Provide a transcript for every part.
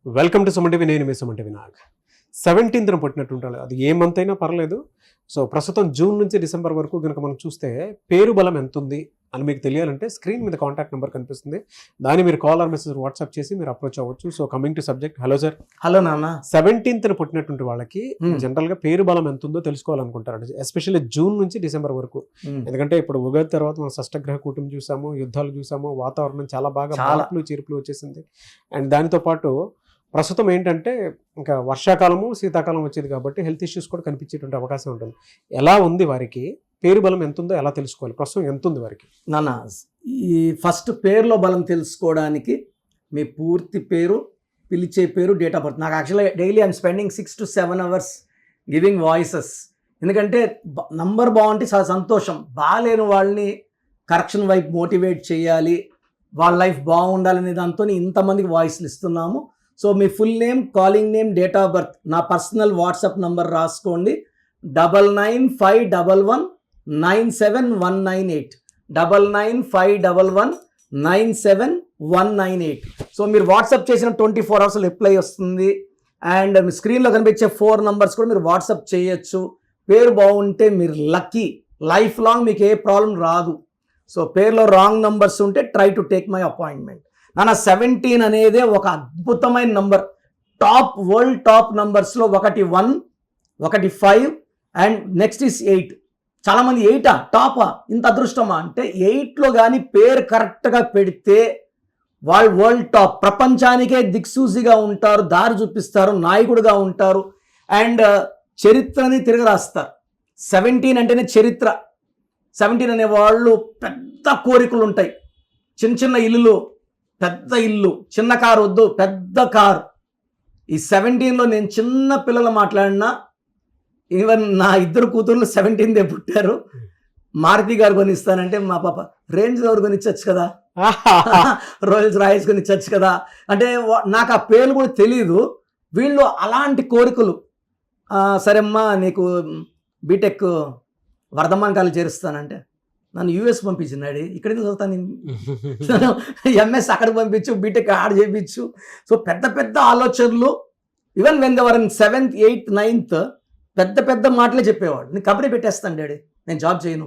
Welcome to Suman TV. నేను మీ Suman TV Nag. 17th పుట్టినట్టు అది ఏ మంత్ అయినా పర్లేదు. సో ప్రస్తుతం జూన్ నుంచి డిసెంబర్ వరకు కనుక మనం చూస్తే పేరు బలం ఎంత ఉంది అని మీకు తెలియాలంటే స్క్రీన్ మీద కాంటాక్ట్ నెంబర్ కనిపిస్తుంది. దాన్ని మీరు కాల్ ఆర్ మెసేజ్ వాట్సాప్ చేసి మీరు అప్రోచ్ అవ్వచ్చు. So coming to subject. Hello sir. Hello నాన్న. 17th పుట్టినటువంటి వాళ్ళకి జనరల్ గా పేరు బలం ఎంత ఉందో తెలుసుకోవాలనుకుంటారు, ఎస్పెషల్లీ జూన్ నుంచి డిసెంబర్ వరకు. ఎందుకంటే ఇప్పుడు ఉగాది తర్వాత మనం షష్టగ్రహ కూటమి చూసాము, యుద్ధాలు చూసాము, వాతావరణం చాలా బాగా మార్పులు చీర్పులు వచ్చేసింది. అండ్ దానితో పాటు ప్రస్తుతం ఏంటంటే ఇంకా వర్షాకాలము శీతాకాలం వచ్చేది కాబట్టి హెల్త్ ఇష్యూస్ కూడా కనిపించేటువంటి అవకాశం ఉంటుంది. ఎలా ఉంది వారికి పేరు బలం ఎంత ఉందో ఎలా తెలుసుకోవాలి? ప్రస్తుతం ఎంత ఉంది వారికి? నాన్న, ఈ ఫస్ట్ పేరులో బలం తెలుసుకోవడానికి మీ పూర్తి పేరు, పిలిచే పేరు, డేట్ ఆఫ్ బర్త్. నాకు యాక్చువల్గా daily I'm spending 6 to 7 hours giving voices. ఎందుకంటే నంబర్ బాగుంటే చాలా సంతోషం. బాగాలేని వాళ్ళని కరెక్షన్ వైపు మోటివేట్ చేయాలి, వాళ్ళ లైఫ్ బాగుండాలనే దాంతో ఇంతమందికి వాయిస్లు ఇస్తున్నాము. So me full name, calling name, date of birth, నా పర్సనల్ వాట్సాప్ నంబర్ రాసుకోండి. 9951197198 9951197198. సో మీరు వాట్సాప్ చేసిన 24 hours రిప్లై వస్తుంది. అండ్ మీ స్క్రీన్లో కనిపించే 4 numbers కూడా మీరు వాట్సాప్ చేయొచ్చు. పేరు బాగుంటే మీరు లక్కీ, లైఫ్ లాంగ్ మీకు ఏ ప్రాబ్లం రాదు. సో పేరులో రాంగ్ నంబర్స్ ఉంటే try to take my appointment. నాన్న, 17 అనేదే ఒక అద్భుతమైన నంబర్. వరల్డ్ టాప్ నంబర్స్లో ఒకటి 1, ఒకటి 5 అండ్ నెక్స్ట్ ఇస్ 8. చాలామంది 8 టాపా, ఇంత అదృష్టమా అంటే 8లో కానీ పేరు కరెక్ట్గా పెడితే వాళ్ళు వరల్డ్ టాప్, ప్రపంచానికే దిక్సూసిగా ఉంటారు, దారి చూపిస్తారు, నాయకుడిగా ఉంటారు అండ్ చరిత్రని తిరగరాస్తారు. 17 అంటేనే చరిత్ర. 17 అనే వాళ్ళు పెద్ద కోరికలు ఉంటాయి. చిన్న చిన్న ఇల్లులు, పెద్ద ఇల్లు, చిన్న కారు వద్దు, పెద్ద కారు. ఈ 17లో నేను చిన్న పిల్లలు మాట్లాడినా, ఈవెన్ నా 2 కూతుర్లు 17th పుట్టారు. మారుతి గారు కొనిస్తానంటే మా పాప రేంజ్ రోవర్ కొనిచ్చచ్చు కదా, రోయల్స్ రాయల్స్ కొనిచ్చచ్చు కదా అంటే నాకు ఆ పేర్లు కూడా తెలియదు. వీళ్ళు అలాంటి కోరికలు. సరేమ్మా నీకు బీటెక్ వర్ధమాన్ కాలేజ్ చేరుస్తానంటే నన్ను యూఎస్ పంపించినాడు, ఇక్కడికి చదువుతాను, ఎంఎస్ అక్కడికి పంపించు, బీటెక్ ఆడ చేయించు. సో పెద్ద పెద్ద ఆలోచనలు. Even when they were in 7th, 8th, 9th పెద్ద పెద్ద మాటలే చెప్పేవాడు. నేను కంపెనీ పెట్టేస్తాను డాడీ, నేను జాబ్ చేయను.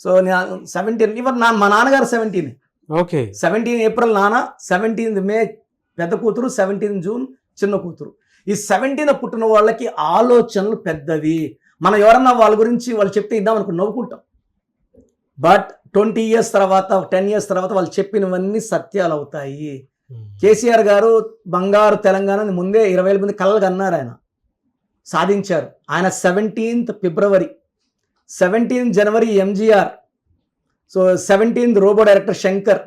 సో నేను 17, ఈవెన్ మా నాన్నగారు 17. ఓకే, 17 April నాన్న, 17th May పెద్ద కూతురు, 17th June చిన్న కూతురు. ఈ 17 పుట్టిన వాళ్ళకి ఆలోచనలు పెద్దవి. మనం ఎవరన్నా వాళ్ళ గురించి వాళ్ళు చెప్తే ఇద్దాం అనుకుని నవ్వుకుంటాం. బట్ 20 years తర్వాత, 10 years తర్వాత వాళ్ళు చెప్పినవన్నీ సత్యాలు అవుతాయి. కేసీఆర్ గారు బంగారు తెలంగాణని ముందే 20,000 మంది కలలు అన్నారు, ఆయన సాధించారు. ఆయన 17th February, 17th January MGR, so 17th Robo director Shankar,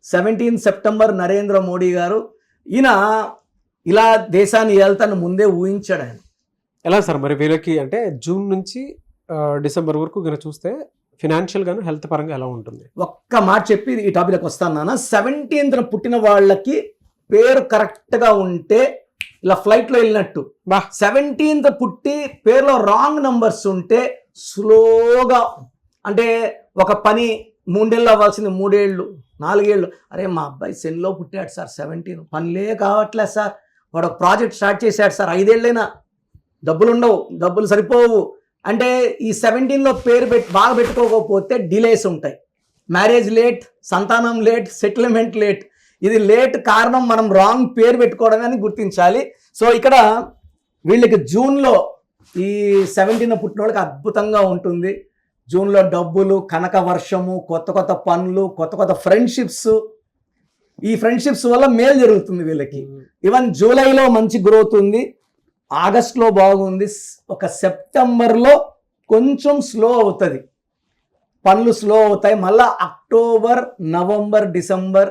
17th September Narendra Modi గారు. ఈయన ఇలా దేశాన్ని వెళ్తాను ముందే ఊహించాడు ఆయన. ఎలా సార్ మరి వీళ్ళకి అంటే జూన్ నుంచి డిసెంబర్ వరకు కనుక చూస్తే ఫినాన్షియల్ గాను హెల్త్ పరంగా ఎలా ఉంటుంది? ఒక్క మాట చెప్పి ఈ టాపిక్కి వస్తాను నాన్న. 17th పుట్టిన వాళ్ళకి పేరు కరెక్ట్గా ఉంటే ఇలా ఫ్లైట్లో వెళ్ళినట్టు. 17th పుట్టి పేరులో రాంగ్ నంబర్స్ ఉంటే స్లోగా, అంటే ఒక పని 3 ఏళ్ళు అవ్వాల్సింది 3 ఏళ్ళు, 4 ఏళ్ళు. అరే మా అబ్బాయి సెన్లో పుట్టాడు సార్, 17 పనిలే కావట్లేదు సార్, వాడు ఒక ప్రాజెక్ట్ స్టార్ట్ చేశాడు సార్, 5 ఏళ్ళైనా డబ్బులు ఉండవు, డబ్బులు సరిపోవు అంటే ఈ 17లో పేరు బాగా పెట్టుకోకపోతే డిలేస్ ఉంటాయి. మ్యారేజ్ లేట్, సంతానం లేట్, సెటిల్మెంట్ లేట్. ఇది లేట్ కారణం మనం రాంగ్ పేరు పెట్టుకోవడమే అని గుర్తించాలి. సో ఇక్కడ వీళ్ళకి జూన్లో ఈ 17 పుట్టిన వాళ్ళకి అద్భుతంగా ఉంటుంది. జూన్లో డబ్బులు, కనక వర్షము, కొత్త కొత్త పనులు, కొత్త కొత్త ఫ్రెండ్షిప్స్. ఈ ఫ్రెండ్షిప్స్ వల్ల మేలు జరుగుతుంది వీళ్ళకి. ఈవెన్ జూలైలో మంచి గ్రోత్ ఉంది, ఆగస్ట్లో బాగుంది, ఒక సెప్టెంబర్లో కొంచెం స్లో అవుతుంది, పనులు స్లో అవుతాయి. మళ్ళీ October, November, December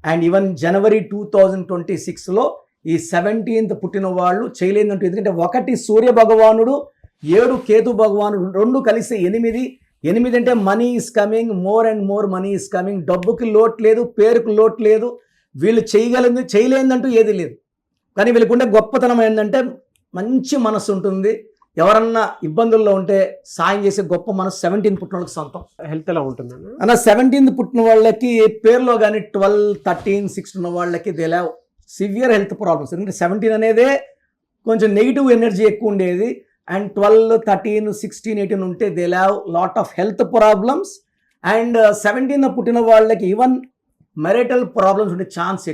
and even January 2026లో ఈ 17th పుట్టిన వాళ్ళు చేయలేదంటూ. ఎందుకంటే 1 సూర్య భగవానుడు, 7 కేతు భగవానుడు, 2 కలిసి 8. 8 అంటే money is coming, more and more money is coming. డబ్బుకి లోటు లేదు, పేరుకు లోటు లేదు. వీళ్ళు చేయలేదంటూ ఏది లేదు. కానీ వీళ్ళకుండే గొప్పతనం ఏంటంటే మంచి మనసు ఉంటుంది. ఎవరన్నా ఇబ్బందుల్లో ఉంటే సాయం చేసే గొప్ప మనసు 17 పుట్టిన వాళ్ళకి సొంతం. హెల్త్ ఎలా ఉంటుంది అన్న? 17 పుట్టిన వాళ్ళకి పేరులో కానీ 12, 13, 16 ఉన్న వాళ్ళకి they have severe health problems. ఎందుకంటే 17 అనేదే కొంచెం నెగిటివ్ ఎనర్జీ ఎక్కువ ఉండేది, అండ్ 12, 13, 16, 18 ఉంటే they have lot of health problems. And 17 పుట్టిన వాళ్ళకి ఈవెన్ మెరిటల్ ప్రాబ్లమ్స్ ఉండే ఛాన్స్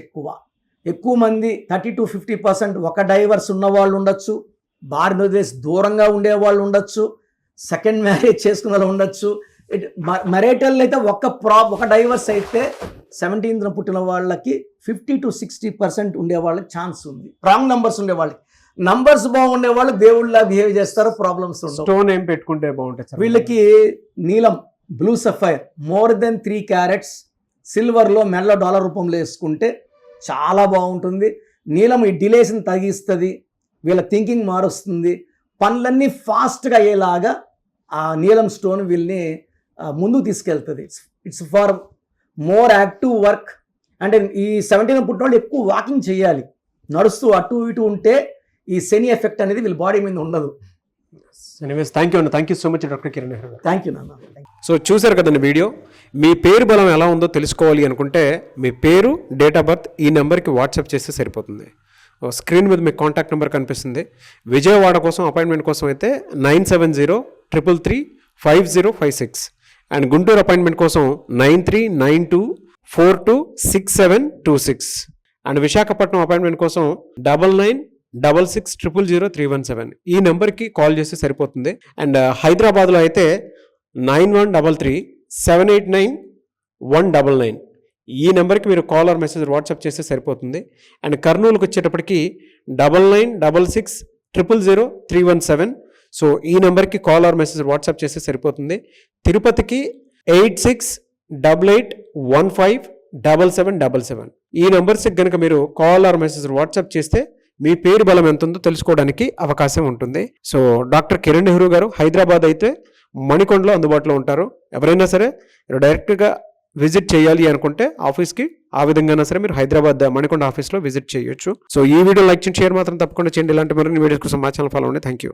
ఎక్కువ మంది 30-50% ఒక డైవర్స్ ఉన్న వాళ్ళు ఉండొచ్చు, భార్య వదిలేసి దూరంగా ఉండే వాళ్ళు ఉండొచ్చు, సెకండ్ మ్యారేజ్ చేసుకున్న వాళ్ళు ఉండొచ్చు. మెరిటల్ అయితే ఒక డైవర్స్ అయితే 17 పుట్టిన వాళ్ళకి 50-60% ఉండే వాళ్ళకి ఛాన్స్ ఉంది. రాంగ్ నంబర్స్ ఉండే వాళ్ళకి. నంబర్స్ బాగుండే వాళ్ళు దేవుళ్ళ బిహేవ్ చేస్తారు, ప్రాబ్లమ్స్ ఉండవు. స్టోన్ ఏం పెట్టుకుంటే బాగుంటుంది? వీళ్ళకి నీలం, blue sapphire more than 3 carats సిల్వర్లో మెడలో డాలర్ రూపంలో వేసుకుంటే చాలా బాగుంటుంది. నీలం ఈ డిలేస్ని తగ్గిస్తుంది, వీళ్ళ థింకింగ్ మారుస్తుంది, పనులన్నీ ఫాస్ట్గా అయ్యేలాగా ఆ నీలం స్టోన్ వీళ్ళని ముందుకు తీసుకెళ్తుంది. It's for more active work. అంటే ఈ 17 పుట్టిన వాళ్ళు ఎక్కువ వాకింగ్ చేయాలి, నడుస్తూ అటు ఇటు ఉంటే ఈ శని ఎఫెక్ట్ అనేది వీళ్ళ బాడీ మీద ఉండదు. ఎనీవేస్ థ్యాంక్ యూ అన్న, thank you so much doctor Kiran Nehru గారు. థ్యాంక్ యూ నాన్న. సో చూశారు కదండి వీడియో. మీ పేరు బలం ఎలా ఉందో తెలుసుకోవాలి అనుకుంటే మీ పేరు, డేట్ ఆఫ్ బర్త్ ఈ నెంబర్కి వాట్సాప్ చేస్తే సరిపోతుంది. స్క్రీన్ మీద మీకు కాంటాక్ట్ నెంబర్ కనిపిస్తుంది. విజయవాడ కోసం అపాయింట్మెంట్ కోసం అయితే 9703335056 అండ్ గుంటూరు అపాయింట్మెంట్ కోసం 9392426726 అండ్ విశాఖపట్నం అపాయింట్మెంట్ కోసం 9966000317 ఈ నెంబర్కి కాల్ చేస్తే సరిపోతుంది. అండ్ హైదరాబాద్లో అయితే 9133789199 ఈ నెంబర్కి మీరు కాల్ ఆర్ మెసేజ్ వాట్సాప్ చేస్తే సరిపోతుంది. అండ్ కర్నూలుకి వచ్చేటప్పటికి 9966000317 సో ఈ నెంబర్కి కాల్ ఆర్ మెసేజ్ వాట్సాప్ చేస్తే సరిపోతుంది. తిరుపతికి 8688157777 ఈ నెంబర్స్కి కనుక మీరు కాల్ ఆర్ మెసేజ్ వాట్సాప్ చేస్తే మీ పేరు బలం ఎంత ఉందో తెలుసుకోవడానికి అవకాశం ఉంటుంది. సో డాక్టర్ కిరణ్ నెహ్రూ గారు హైదరాబాద్ అయితే మణికొండలో అందుబాటులో ఉంటారు. ఎవరైనా సరే డైరెక్ట్గా విజిట్ చేయాలి అనుకుంటే ఆఫీస్కి ఆ విధంగా సరే మీరు హైదరాబాద్ మణికొండ ఆఫీస్లో విజిట్ చేయొచ్చు. సో ఈ వీడియో లైక్ చేయండి, షేర్ మాత్రం తప్పకుండా చేయండి. ఇలాంటి మరిన్ని వీడియోస్ కోసం మా ఛానల్ ఫాలో అవ్వండి. Thank you.